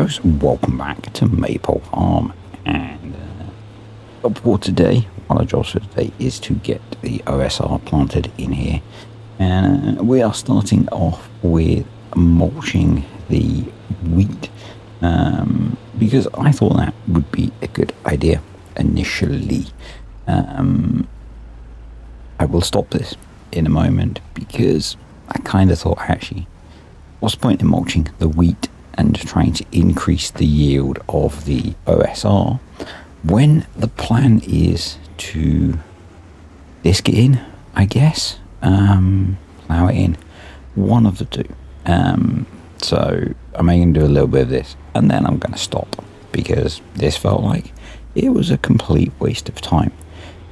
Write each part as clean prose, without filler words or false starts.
folks, welcome back to Maple Farm, and for today, one of the jobs for today is to get the OSR planted in here, and we are starting off with mulching the wheat, because I thought that would be a good idea initially. I will stop this in a moment because I kind of thought, actually, what's the point in mulching the wheat and trying to increase the yield of the OSR when the plan is to disc it in, I guess, plow it in, one of the two. So I'm going to do a little bit of this and then I'm going to stop because this felt like it was a complete waste of time.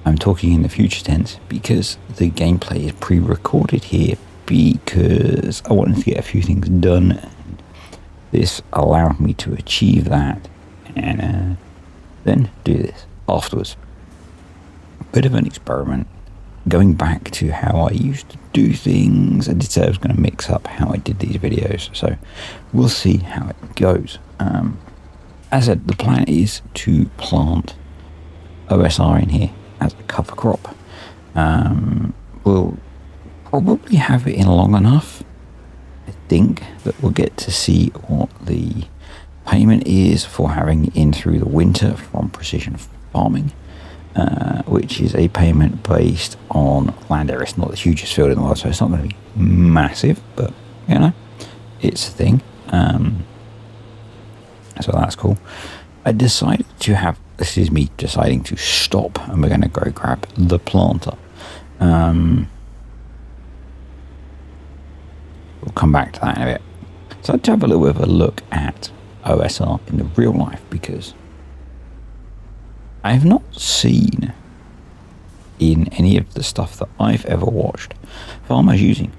I'm talking in the future tense because the gameplay is pre-recorded here because I wanted to get a few things done, and this allowed me to achieve that, and then do this afterwards. A bit of an experiment, going back to how I used to do things. I did say I was going to mix up how I did these videos, so we'll see how it goes. As I said, the plan is to plant OSR in here as a cover crop. We'll probably have it in long enough, I think, that we'll get to see what the payment is for having it in through the winter from Precision Farming, which is a payment based on land area. It's not the hugest field in the world, so it's not going to be massive, but you know, it's a thing. So that's cool. I decided to have, this is me deciding to stop, and we're going to go grab the planter. We'll come back to that in a bit. So I'd have a little bit of a look at OSR in the real life, because I have not seen in any of the stuff that I've ever watched farmers using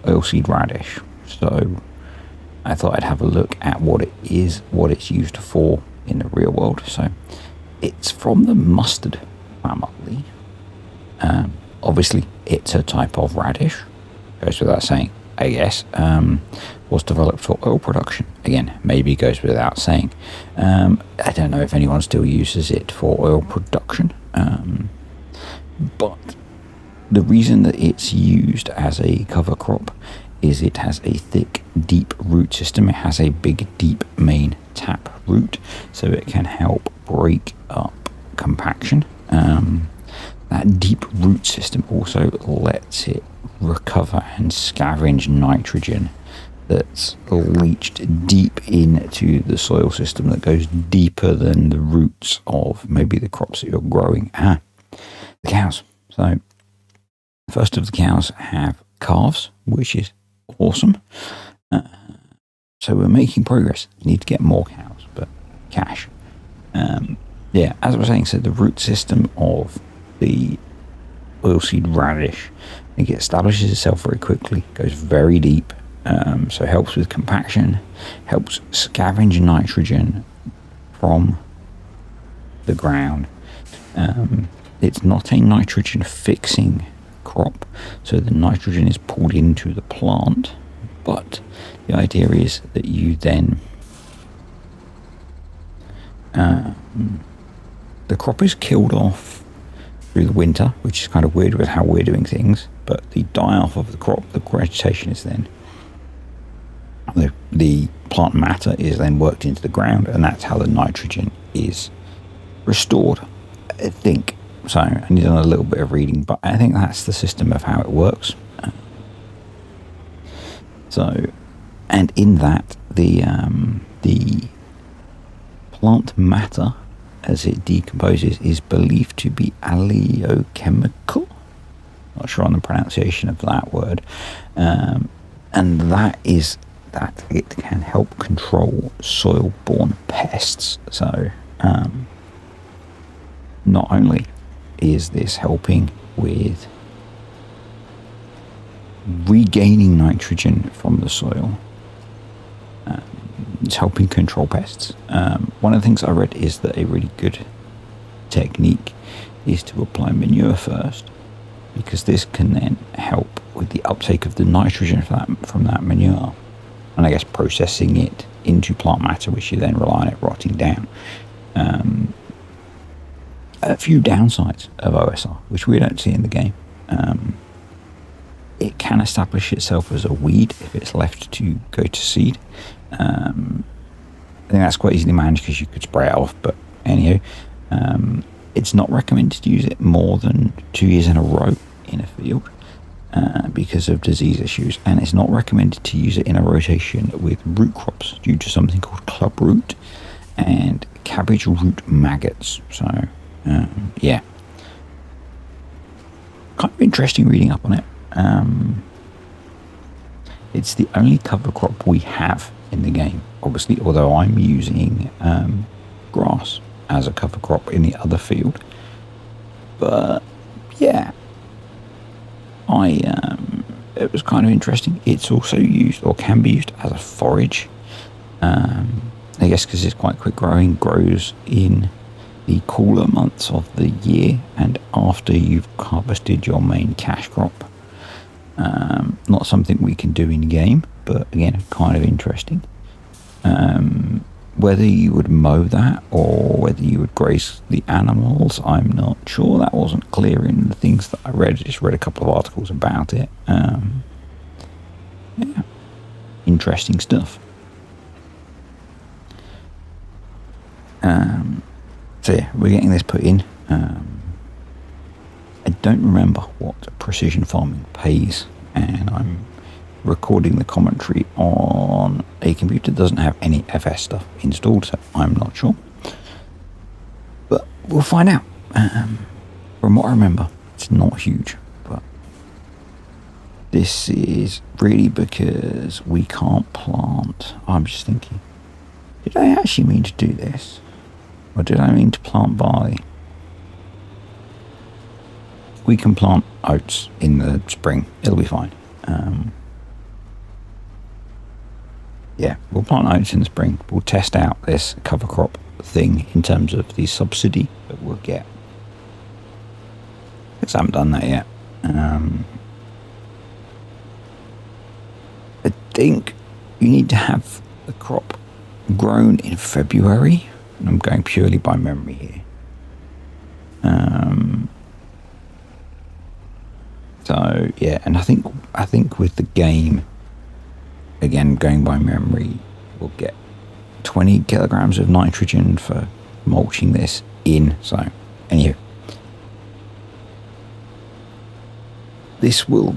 oilseed radish. So I thought I'd have a look at what it is, what it's used for in the real world. So it's from the mustard family. Obviously it's a type of radish, goes without saying, I guess. Was developed for oil production. Again, maybe goes without saying. I don't know if anyone still uses it for oil production, but the reason that it's used as a cover crop is it has a thick, deep root system. It has a big, deep main tap root, so it can help break up compaction. That deep root system also lets it recover and scavenge nitrogen that's leached deep into the soil system, that goes deeper than the roots of maybe the crops that you're growing. The cows. So first of the cows have calves, which is awesome. So we're making progress. Need to get more cows, but cash. Yeah, as I was saying, so the root system of the oilseed radish, I think it establishes itself very quickly, goes very deep, so helps with compaction, helps scavenge nitrogen from the ground. It's not a nitrogen fixing crop, so the nitrogen is pulled into the plant, but the idea is that you then the crop is killed off through the winter, which is kind of weird with how we're doing things, but the die-off of the crop, the vegetation, is then, the plant matter is then worked into the ground, and that's how the nitrogen is restored, I think. So I need a little bit of reading, but I think that's the system of how it works. So, and in that, the plant matter, as it decomposes, is believed to be alleochemical. Not sure on the pronunciation of that word. And that is that it can help control soil-borne pests. So not only is this helping with regaining nitrogen from the soil, it's helping control pests. One of the things I read is that a really good technique is to apply manure first, because this can then help with the uptake of the nitrogen from that manure. and I guess processing it into plant matter, which you then rely on it rotting down. A few downsides of OSR, which we don't see in the game. It can establish itself as a weed if it's left to go to seed. I think that's quite easily managed because you could spray it off, but anyhow, it's not recommended to use it more than 2 years in a row in a field because of disease issues, and it's not recommended to use it in a rotation with root crops due to something called club root and cabbage root maggots. So yeah, kind of interesting reading up on it. It's the only cover crop we have in the game, obviously, although I'm using grass as a cover crop in the other field. But yeah, it was kind of interesting. It's also used, or can be used, as a forage. I guess because it's quite quick growing, grows in the cooler months of the year and after you've harvested your main cash crop. Not something we can do in game, but again, kind of interesting. Whether you would mow that or whether you would graze the animals, I'm not sure. That wasn't clear in the things that I read. I just read a couple of articles about it. Yeah, interesting stuff. So yeah, we're getting this put in. I don't remember what precision farming pays, and I'm recording the commentary on a computer that doesn't have any FS stuff installed, so I'm not sure. But we'll find out. From what I remember, it's not huge, but this is really because we can't plant. I'm just thinking, did I actually mean to do this? Or did I mean to plant barley? We can plant oats in the spring. It'll be fine. Yeah, we'll plant oats in the spring. We'll test out this cover crop thing in terms of the subsidy that we'll get. Because I haven't done that yet. I think you need to have the crop grown in February. And I'm going purely by memory here. So yeah, and I think with the game, again going by memory, we'll get 20 kilograms of nitrogen for mulching this in. So anyway, this will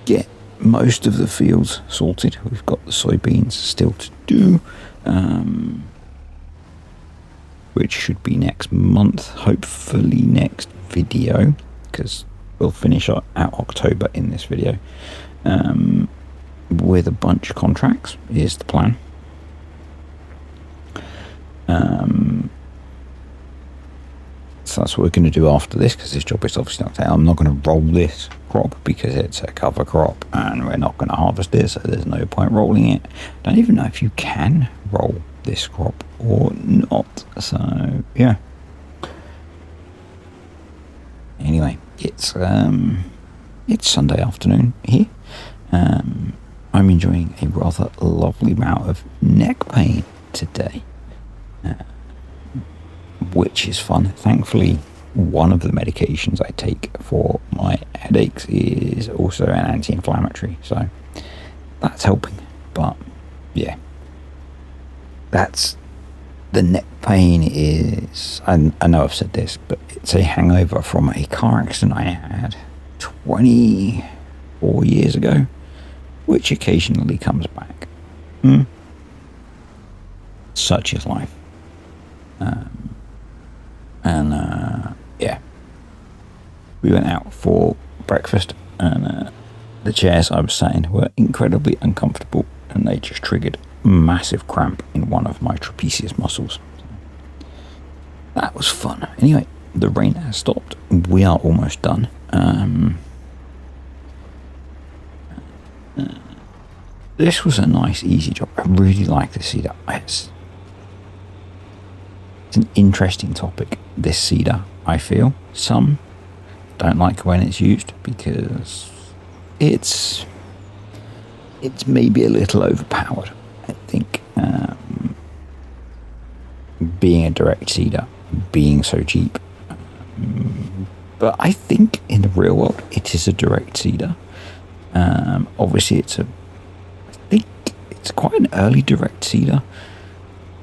get most of the fields sorted. We've got the soybeans still to do, which should be next month, hopefully next video, because we'll finish out October in this video with a bunch of contracts is the plan. So that's what we're going to do after this, because this job is obviously not. I'm not going to roll this crop because it's a cover crop and we're not going to harvest it, so there's no point rolling it. Don't even know if you can roll this crop or not. So yeah. Anyway, it's Sunday afternoon here. I'm enjoying a rather lovely bout of neck pain today, which is fun. Thankfully, one of the medications I take for my headaches is also an anti-inflammatory, so that's helping. But yeah, that's the neck pain is, I know I've said this, but it's a hangover from a car accident I had 24 years ago, which occasionally comes back. Such is life. Yeah, we went out for breakfast, and the chairs I was sat in were incredibly uncomfortable, and they just triggered massive cramp in one of my trapezius muscles. That was fun. Anyway, the rain has stopped. We are almost done. This was a nice, easy job. I really like the cedar. It's an interesting topic, this cedar, I feel. Some don't like when it's used because it's it's maybe a little overpowered. I think being a direct seeder, being so cheap. But I think in the real world, it is a direct seeder. Obviously, I think it's quite an early direct seeder.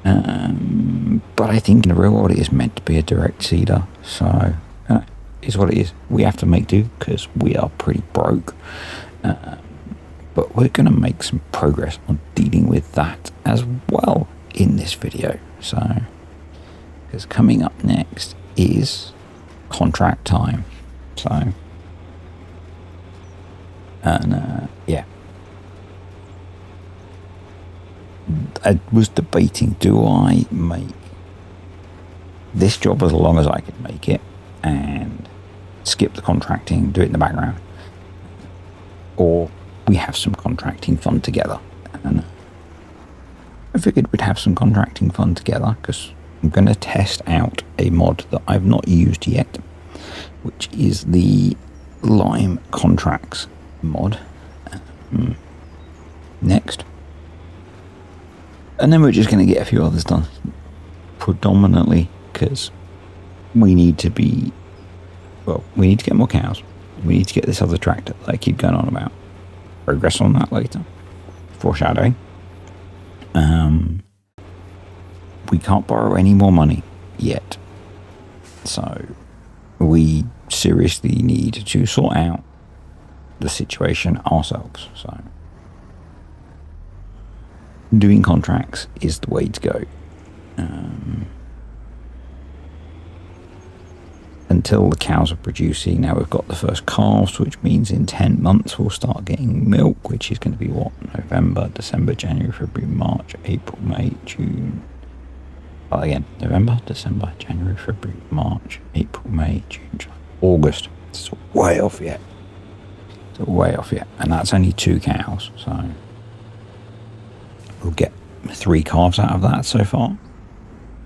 But I think in the real world, it is meant to be a direct seeder. So, is what it is. We have to make do because we are pretty broke. But we're going to make some progress on dealing with that as well in this video. So, because coming up next is contract time. So, and yeah, I was debating, do I make this job as long as I can make it and skip the contracting, do it in the background, or we have some contracting fun together? And I figured we'd have some contracting fun together because I'm going to test out a mod that I've not used yet, which is the Lime Contracts mod. Next. And then we're just going to get a few others done. Predominantly because we need to get more cows. We need to get this other tractor that I keep going on about. Progress on that later. Foreshadowing. We can't borrow any more money yet. So we seriously need to sort out the situation ourselves. So doing contracts is the way to go. Until the cows are producing. Now we've got the first calves, which means in 10 months we'll start getting milk, which is going to be what? November, December, January, February, March, April, May, June. Well, again, November, December, January, February, March, April, May, June, July, August. It's way off yet. And that's only 2 cows, so we'll get 3 calves out of that so far.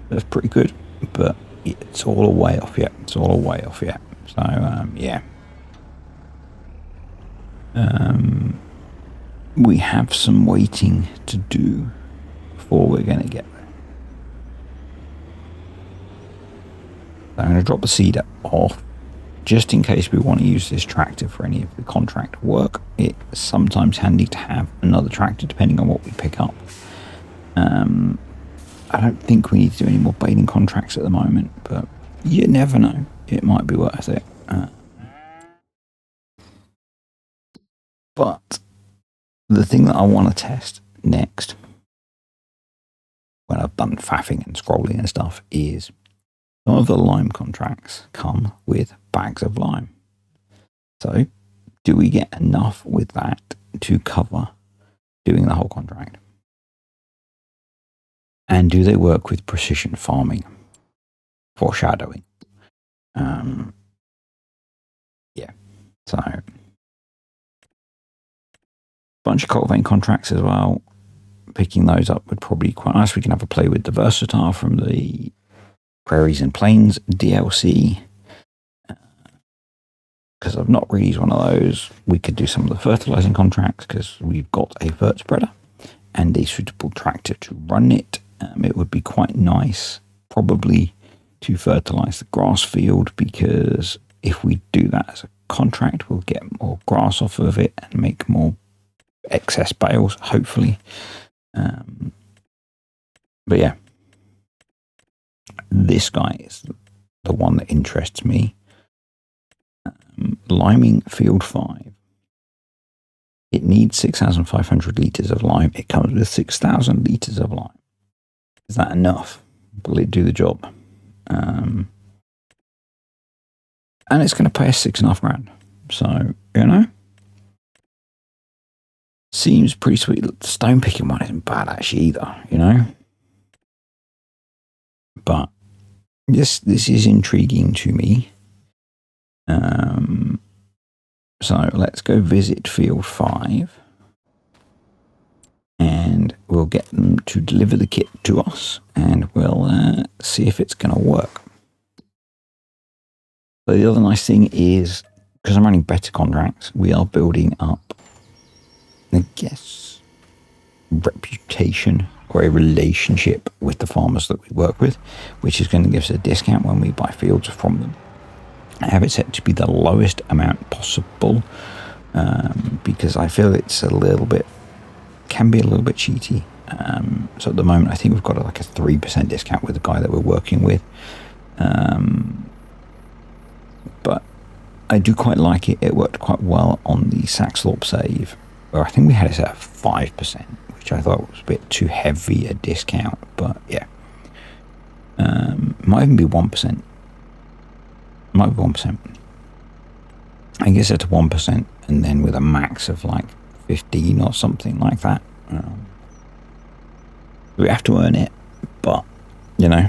That's pretty good, but it's all a way off yet. So, yeah. We have some waiting to do before we're going to get there. So I'm going to drop the seeder off just in case we want to use this tractor for any of the contract work. It's sometimes handy to have another tractor depending on what we pick up. I don't think we need to do any more baling contracts at the moment, but you never know. It might be worth it. But the thing that I want to test next, when I've done faffing and scrolling and stuff, is some of the lime contracts come with bags of lime. So do we get enough with that to cover doing the whole contract? And do they work with precision farming? Foreshadowing. Yeah. So, bunch of cultivating contracts as well. Picking those up would probably be quite nice. We can have a play with the Versatile from the Prairies and Plains DLC. Because I've not really used one of those. We could do some of the fertilizing contracts because we've got a vert spreader and a suitable tractor to run it. It would be quite nice, probably, to fertilize the grass field, because if we do that as a contract, we'll get more grass off of it and make more excess bales, hopefully. But yeah, this guy is the one that interests me. Liming Field 5. It needs 6,500 litres of lime. It comes with 6,000 litres of lime. Is that enough? Will it do the job? And it's going to pay us $6,500. So, seems pretty sweet. The stone picking one isn't bad actually either, But this is intriguing to me. So let's go visit Field 5. And we'll get them to deliver the kit to us, and we'll see if it's going to work. But the other nice thing is, because I'm running better contracts, we are building up I guess, reputation or a relationship with the farmers that we work with, which is going to give us a discount when we buy fields from them. I have it set to be the lowest amount possible because I feel it's can be a little bit cheaty. So at the moment, I think we've got like a 3% discount with the guy that we're working with. But I do quite like it. It worked quite well on the Saxthorpe save, where I think we had it set at 5%, which I thought was a bit too heavy a discount. But yeah, might even be 1%. Might be 1%. I guess it's 1%, and then with a max of like 15 or something like that. We have to earn it, but you know,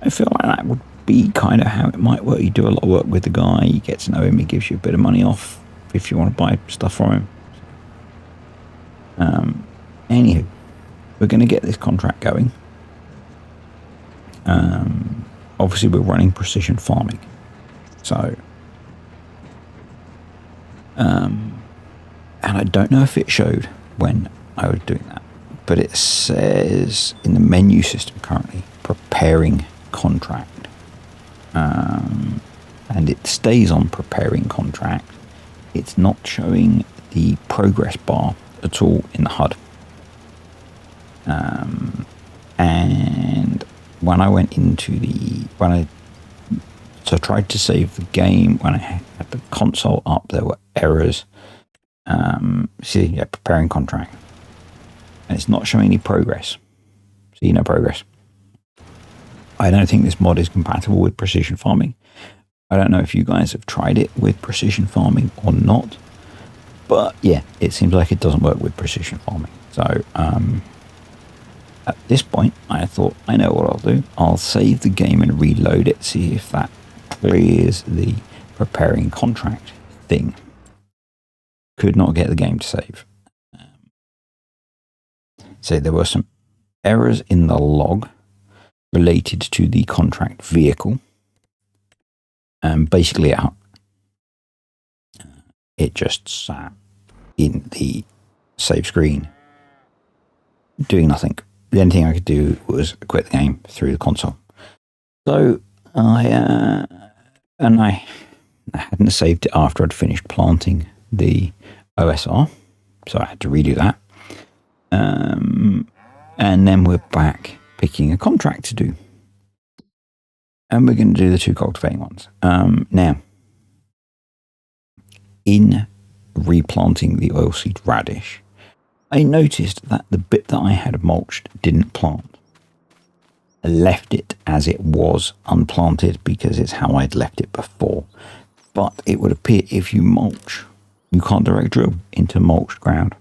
I feel like that would be kind of how it might work. You do a lot of work with the guy, you get to know him, he gives you a bit of money off if you want to buy stuff from him. Anywho, we're going to get this contract going. Obviously, we're running precision farming, so and I don't know if it showed when I was doing that, but it says in the menu system currently preparing contract, and it stays on preparing contract. It's not showing the progress bar at all in the HUD. And when I went into I tried to save the game, when I had the console up, there were errors. Preparing contract, and it's not showing any progress. See, no progress. I don't think this mod is compatible with precision farming. I don't know if you guys have tried it with precision farming or not, but yeah, it seems like it doesn't work with precision farming. So at this point, I thought, I know what I'll do. I'll save the game and reload it, see if that clears the preparing contract thing. Could not get the game to save. So there were some errors in the log related to the contract vehicle. Basically, it just sat in the save screen doing nothing. The only thing I could do was quit the game through the console. So I hadn't saved it after I'd finished planting the OSR, so I had to redo that. And then we're back picking a contract to do. And we're going to do the 2 cultivating ones. Now, in replanting the oilseed radish, I noticed that the bit that I had mulched didn't plant. I left it as it was unplanted because it's how I'd left it before. But it would appear if you mulch, you can't direct drill into mulched ground,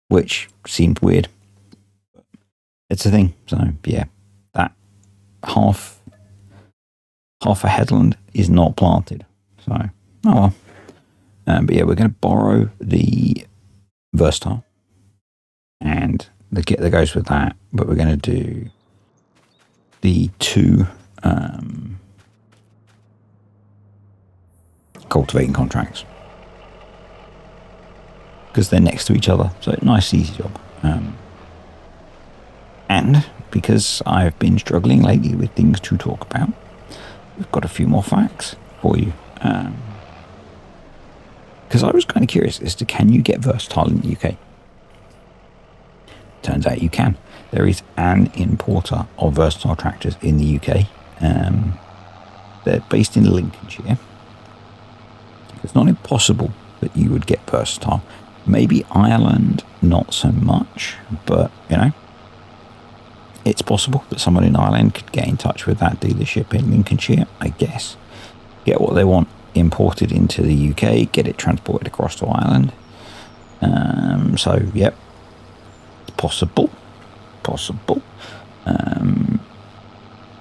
which seemed weird. It's a thing. So yeah, that half a headland is not planted. So oh well. But yeah, we're going to borrow the versatile and the kit that goes with that. But we're going to do the 2 cultivating contracts because they're next to each other. So nice, easy job. And because I've been struggling lately with things to talk about, we've got a few more facts for you. Because I was kind of curious as to, can you get versatile in the UK? Turns out you can. There is an importer of versatile tractors in the UK. They're based in Lincolnshire. It's not impossible that you would get versatile. Maybe Ireland, not so much, but you know, it's possible that someone in Ireland could get in touch with that dealership in Lincolnshire, I guess. Get what they want imported into the UK, get it transported across to Ireland. So, yep, it's possible.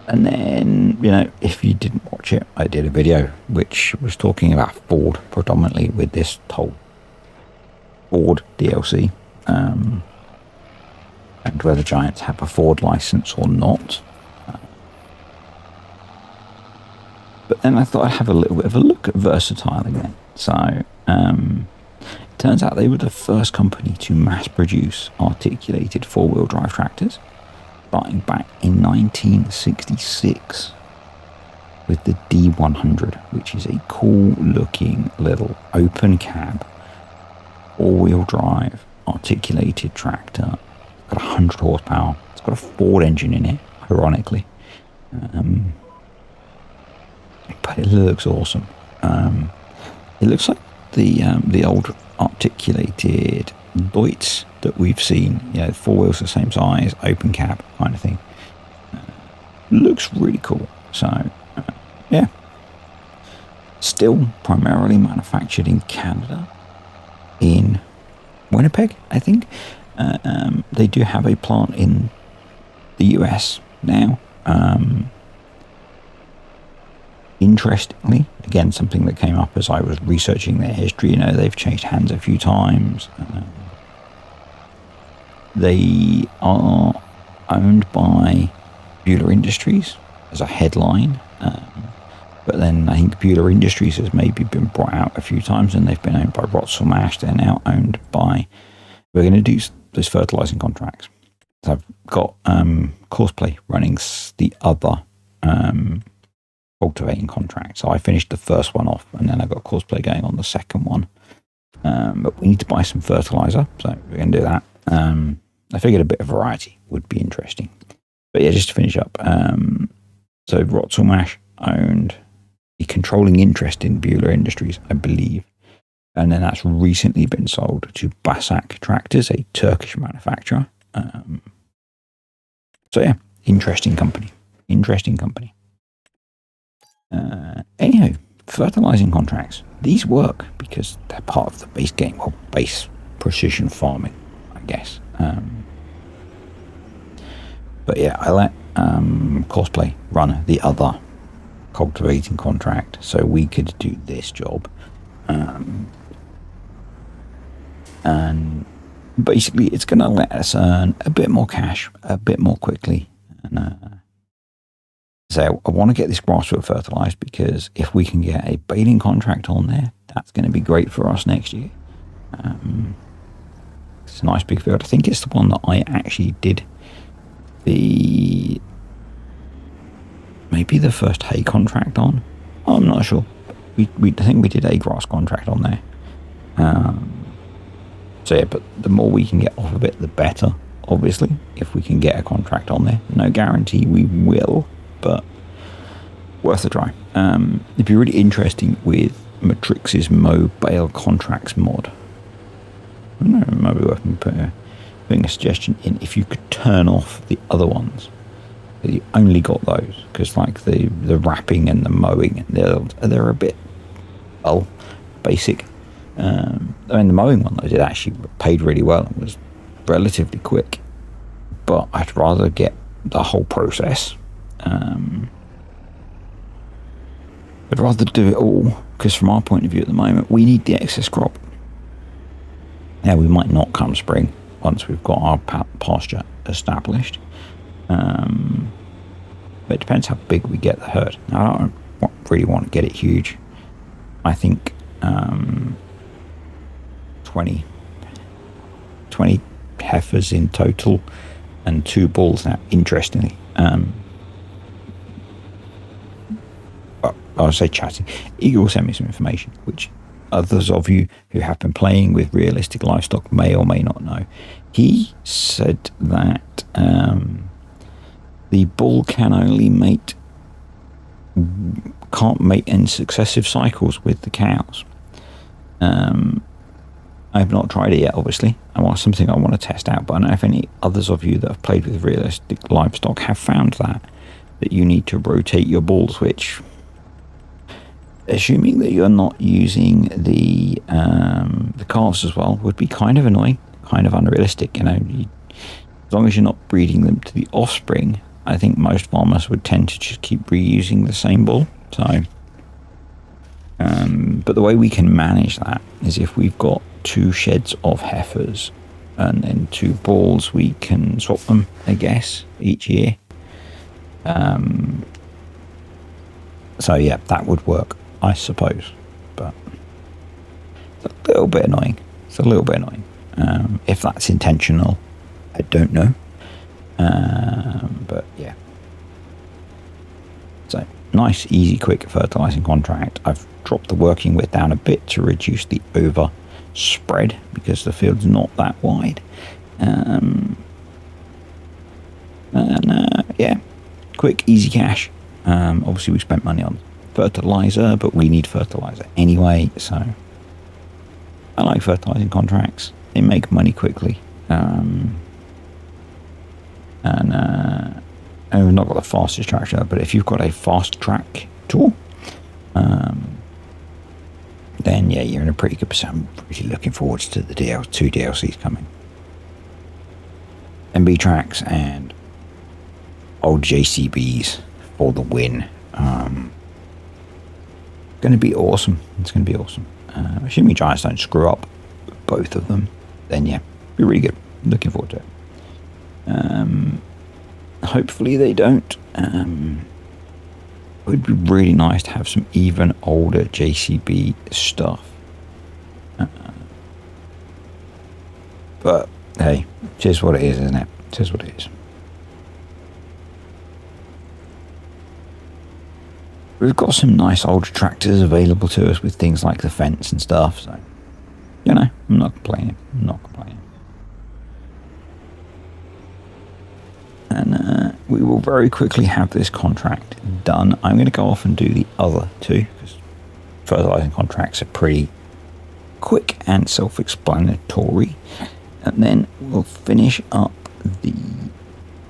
And then, you know, if you didn't watch it, I did a video which was talking about Ford predominantly with this whole Ford DLC. And whether Giants have a Ford license or not. But then I thought I'd have a little bit of a look at Versatile again. So Turns out they were the first company to mass produce articulated four-wheel drive tractors, starting back in 1966 with the D100, which is a cool looking little open cab four-wheel drive articulated tractor. It's got 100 horsepower. It's got a Ford engine in it, ironically. But it looks awesome. It looks like the old articulated Deutz that we've seen, four wheels the same size, open cab kind of thing. Looks really cool. So, yeah. Still primarily manufactured in Canada, in Winnipeg, I think. They do have a plant in the US now. Interestingly, again, something that came up as I was researching their history, they've changed hands a few times. They are owned by Bueller Industries as a headline. But then I think Bueller Industries has maybe been brought out a few times, and they've been owned by Rotzelmash. They're now owned by... We're going to do those fertilizing contracts. So I've got Courseplay running the other cultivating contract. So I finished the first one off, and then I got Courseplay going on the second one. But we need to buy some fertilizer, so we're going to do that. I figured a bit of variety would be interesting. But yeah, just to finish up. So Rotzelmash owned the controlling interest in Bueller Industries, I believe. And then that's recently been sold to Basak Tractors, a Turkish manufacturer. So yeah, interesting company. Anyhow, fertilizing contracts. These work because they're part of the base game, well, base precision farming, I guess. But yeah, I let Courseplay run the other cultivating contract so we could do this job. And basically it's going to let us earn a bit more cash a bit more quickly. And so I want to get this grassfield fertilized, because if we can get a baling contract on there, that's going to be great for us next year. It's a nice big field. I think it's the one that I actually did maybe the first hay contract on. I'm not sure. I think we did a grass contract on there. So yeah, but the more we can get off of it, the better, obviously, if we can get a contract on there. No guarantee we will, but worth a try. It'd be really interesting with Matrix's Mobile Contracts mod. I don't know, it might be worth putting a suggestion in if you could turn off the other ones. You only got those, because like the wrapping and the mowing, they're a bit basic. I mean, the mowing one I did actually paid really well and was relatively quick, but I'd rather get the whole process. I'd rather do it all, because from our point of view at the moment, we need the excess crop. Now, we might not come spring once we've got our pasture established. But it depends how big we get the herd. Now, I don't really want to get it huge. I think 20 heifers in total and 2 bulls. Now, interestingly, I'll say chatting. Eagle will send me some information, which others of you who have been playing with realistic livestock may or may not know. He said that the bull can't mate in successive cycles with the cows. I've not tried it yet, obviously. It's something I want to test out, but I don't know if any others of you that have played with realistic livestock have found that you need to rotate your bulls, which, assuming that you're not using the calves as well, would be kind of annoying, kind of unrealistic. As long as you're not breeding them to the offspring, I think most farmers would tend to just keep reusing the same bull. So, but the way we can manage that is if we've got 2 sheds of heifers and then 2 bulls, we can swap them, I guess, each year. So yeah, that would work, I suppose, but it's a little bit annoying. It's a little bit annoying. If that's intentional, I don't know. But yeah. So nice, easy, quick fertilizing contract. I've dropped the working width down a bit to reduce the overspread because the field's not that wide. Yeah, quick, easy cash. Obviously, we spent money on fertilizer, but we need fertilizer anyway. So I like fertilizing contracts. They make money quickly. And we've not got the fastest tractor, but if you've got a fast track tool, then yeah, you're in a pretty good position. I'm really looking forward to the two DLCs coming. MB tracks and old JCBs for the win. Going to be awesome. It's going to be awesome. Assuming Giants don't screw up both of them, then yeah, be really good. Looking forward to it. Hopefully they don't. It would be really nice to have some even older JCB stuff. But hey, it is what it is, isn't it? It is what it is. We've got some nice old tractors available to us with things like the fence and stuff, so you know, I'm not complaining. And we will very quickly have this contract done. I'm going to go off and do the other two because fertilizing contracts are pretty quick and self-explanatory. And then we'll finish up the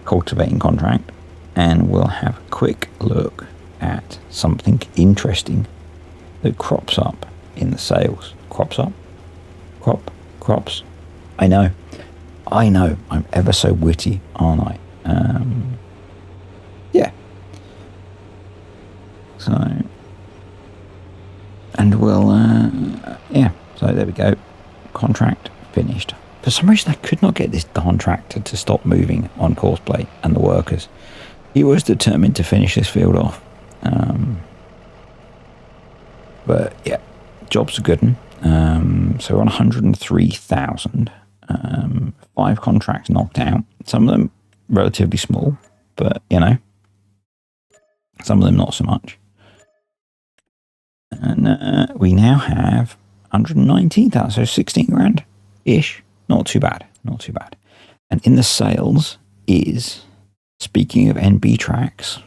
cultivating contract and we'll have a quick look at something interesting that crops up in the sales. Crops. I know. I'm ever so witty, aren't I? Yeah. So, and we'll, yeah. So there we go. Contract finished. For some reason, I could not get this darn tractor to stop moving on Courseplay and the workers. He was determined to finish this field off. But yeah, job's a good one. So we're on 103,000. 5 contracts knocked out. Some of them relatively small, but you know, some of them not so much. And we now have 119,000, so 16 grand ish. Not too bad. And in the sales is, speaking of NB tracks,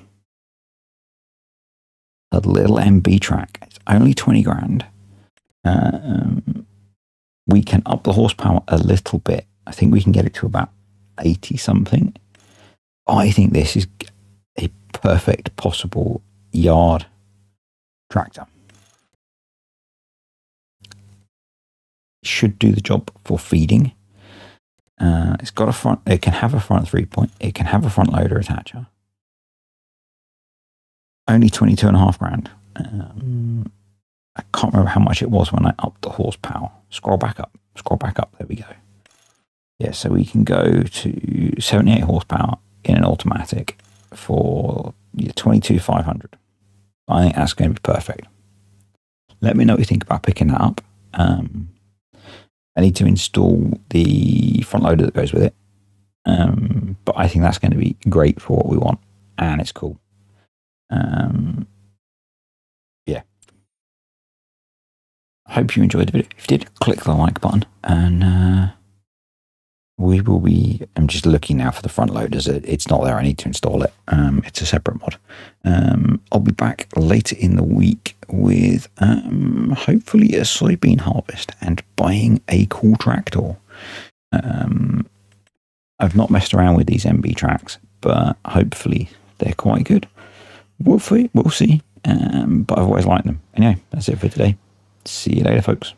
a little MB track. It's only 20 grand. We can up the horsepower a little bit. I think we can get it to about 80 something. I think this is a perfect possible yard tractor. Should do the job for feeding. It's got a front. It can have a front 3-point. It can have a front loader attacher. Only 22.5 grand. I can't remember how much it was when I upped the horsepower. Scroll back up. There we go. Yeah, so we can go to 78 horsepower in an automatic for 22,500. I think that's going to be perfect. Let me know what you think about picking that up. I need to install the front loader that goes with it. But I think that's going to be great for what we want. And it's cool. Yeah. I hope you enjoyed the video. If you did, click the like button. And we will be... I'm just looking now for the front loaders. It's not there. I need to install it. It's a separate mod. I'll be back later in the week with hopefully a soybean harvest and buying a cool tractor. I've not messed around with these MB tracks, but hopefully they're quite good. We'll see. But I've always liked them. Anyway, that's it for today. See you later, folks.